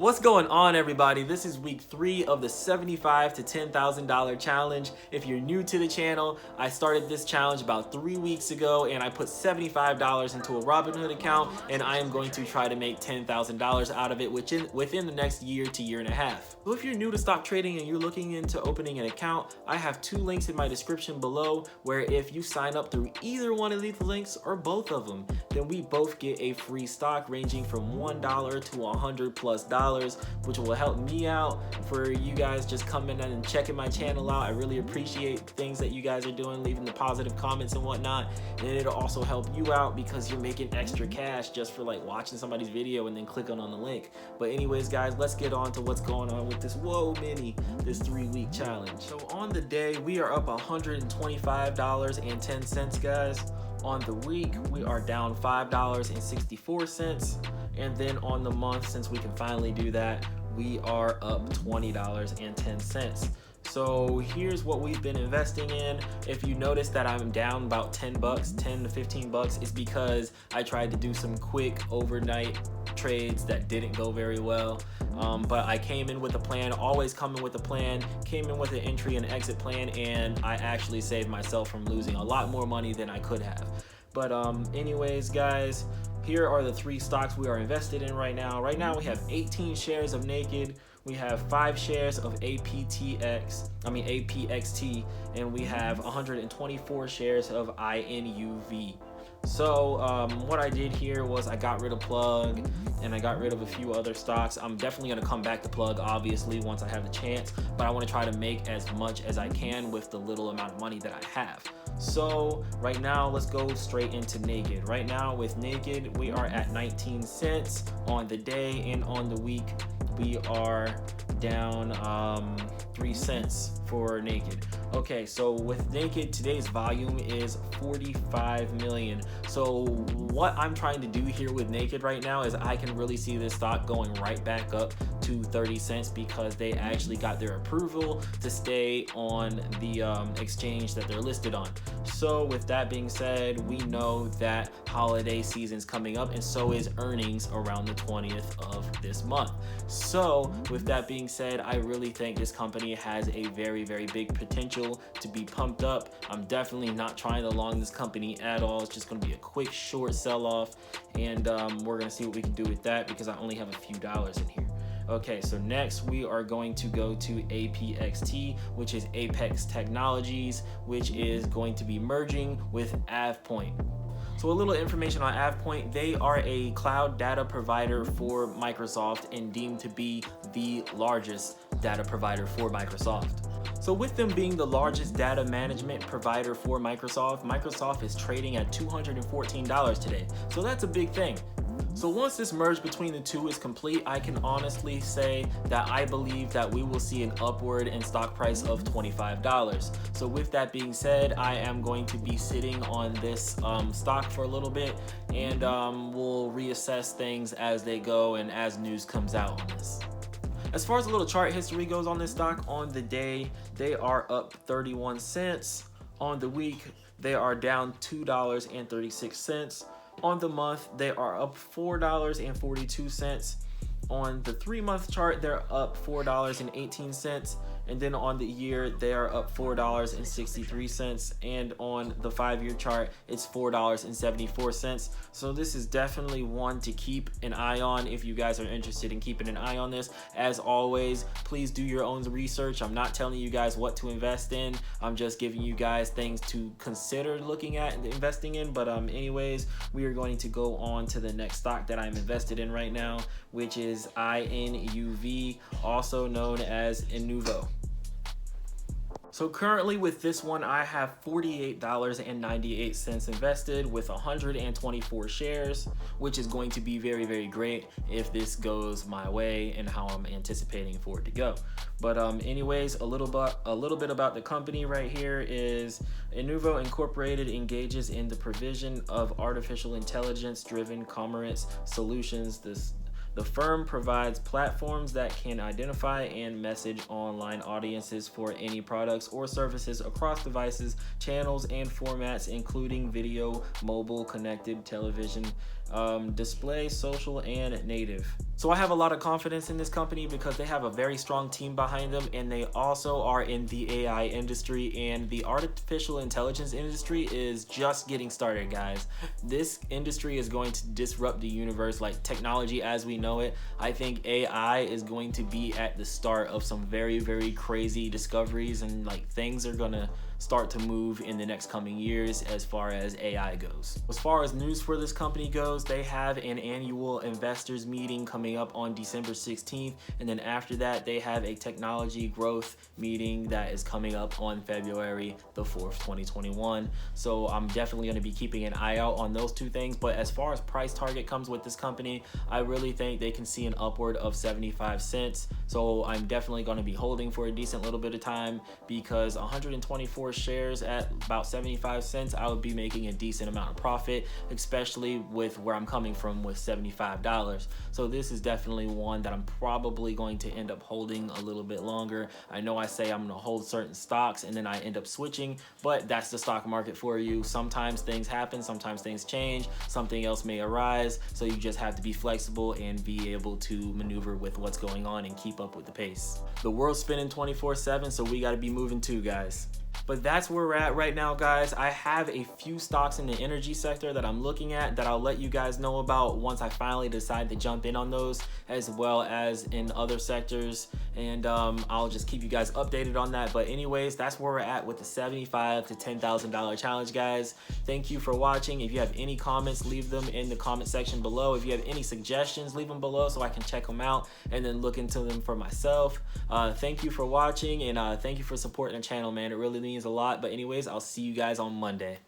What's going on, everybody? This is week 3 of the $75,000 to $10,000 challenge. If you're new to the channel, I started this challenge about 3 weeks ago and I put $75 into a Robinhood account, and I am going to try to make $10,000 out of it within the next year to year and a half. So if you're new to stock trading and you're looking into opening an account, I have 2 links in my description below where if you sign up through either one of these links or both of them, then we both get a free stock ranging from $1 to $100+, which will help me out for you guys just coming in and checking my channel out. I really appreciate things that you guys are doing, leaving the positive comments and whatnot, and it'll also help you out because you're making extra cash just for like watching somebody's video and then clicking on the link. But anyways, guys, let's get on to what's going on with this this 3-week challenge. So on the day, we are up $125.10, guys. On the week, we are down $5.64, and then on the month, since we can finally do that, we are up $20.10. So here's what we've been investing in. If you notice that I'm down about 10 to 15 bucks, it's because I tried to do some quick overnight trades that didn't go very well. But I came in with a plan, always coming with a plan, came in with an entry and exit plan, and I actually saved myself from losing a lot more money than I could have. But anyways, guys, here are the 3 stocks we are invested in right now. Right now we have 18 shares of Naked, we have 5 shares of APXT, and we have 124 shares of INUV. So what I did here was I got rid of Plug and I got rid of a few other stocks. I'm definitely going to come back to Plug, obviously, once I have the chance, but I want to try to make as much as I can with the little amount of money that I have. So right now, let's go straight into Naked. Right now with Naked, we are at 19 cents on the day, and on the week we are down 3 cents for Naked. Okay, so with Naked, today's volume is 45 million. So what I'm trying to do here with Naked right now is I can really see this stock going right back up to 30 cents because they actually got their approval to stay on the exchange that they're listed on. So with that being said, we know that holiday season's coming up, and so is earnings around the 20th of this month. So with that being said, I really think this company has a very, very big potential to be pumped up. I'm definitely not trying to long this company at all. It's just going to be a quick short sell-off, and we're going to see what we can do with that because I only have a few dollars in here. Okay, so next we are going to go to APXT, which is Apex Technologies, which is going to be merging with AvePoint. So a little information on AvePoint: they are a cloud data provider for Microsoft and deemed to be the largest data provider for Microsoft. So with them being the largest data management provider for Microsoft, Microsoft is trading at $214 today. So that's a big thing. So once this merge between the two is complete, I can honestly say that I believe that we will see an upward in stock price of $25. So with that being said, I am going to be sitting on this stock for a little bit, and we'll reassess things as they go and as news comes out on this. As far as a little chart history goes on this stock, on the day, they are up 31 cents. On the week, they are down $2.36. On the month, they are up $4.42. On the 3-month chart, they're up $4.18. And then on the year, they are up $4.63. And on the 5-year chart, it's $4.74. So this is definitely one to keep an eye on if you guys are interested in keeping an eye on this. As always, please do your own research. I'm not telling you guys what to invest in. I'm just giving you guys things to consider looking at and investing in. But anyways, we are going to go on to the next stock that I'm invested in right now, which is INUV, also known as Inuvo. So currently with this one, I have $48.98 invested with 124 shares, which is going to be very, very great if this goes my way and how I'm anticipating for it to go. But anyways, a little bit about the company right here is Inuvo Incorporated engages in the provision of artificial intelligence-driven commerce solutions. The firm provides platforms that can identify and message online audiences for any products or services across devices, channels, and formats, including video, mobile, connected television, display, social, and native. So I have a lot of confidence in this company because they have a very strong team behind them, and they also are in the AI industry, and the artificial intelligence industry is just getting started, guys. This industry is going to disrupt the universe, like technology as we know it. I think AI is going to be at the start of some very, very crazy discoveries, and like things are gonna start to move in the next coming years as far as AI goes. As far as news for this company goes, they have an annual investors meeting coming up on December 16th, and then after that they have a technology growth meeting that is coming up on February the 4th, 2021. So I'm definitely going to be keeping an eye out on those two things. But as far as price target comes with this company, I really think they can see an upward of 75 cents. So I'm definitely going to be holding for a decent little bit of time, because 124 shares at about 75 cents, I would be making a decent amount of profit, especially with where I'm coming from with $75. So this is definitely one that I'm probably going to end up holding a little bit longer. I know I say I'm going to hold certain stocks and then I end up switching, but that's the stock market for you. Sometimes things happen, sometimes things change, something else may arise, so you just have to be flexible and be able to maneuver with what's going on and keep up with the pace. The world's spinning 24/7, so we got to be moving too, guys. But that's where we're at right now, guys. I have a few stocks in the energy sector that I'm looking at that I'll let you guys know about once I finally decide to jump in on those, as well as in other sectors, and I'll just keep you guys updated on that. But anyways, that's where we're at with the $75,000 to $10,000 challenge, guys. Thank you for watching. If you have any comments, leave them in the comment section below. If you have any suggestions, leave them below so I can check them out and then look into them for myself. Thank you for watching, and thank you for supporting the channel, man. It really means a lot. But anyways, I'll see you guys on Monday.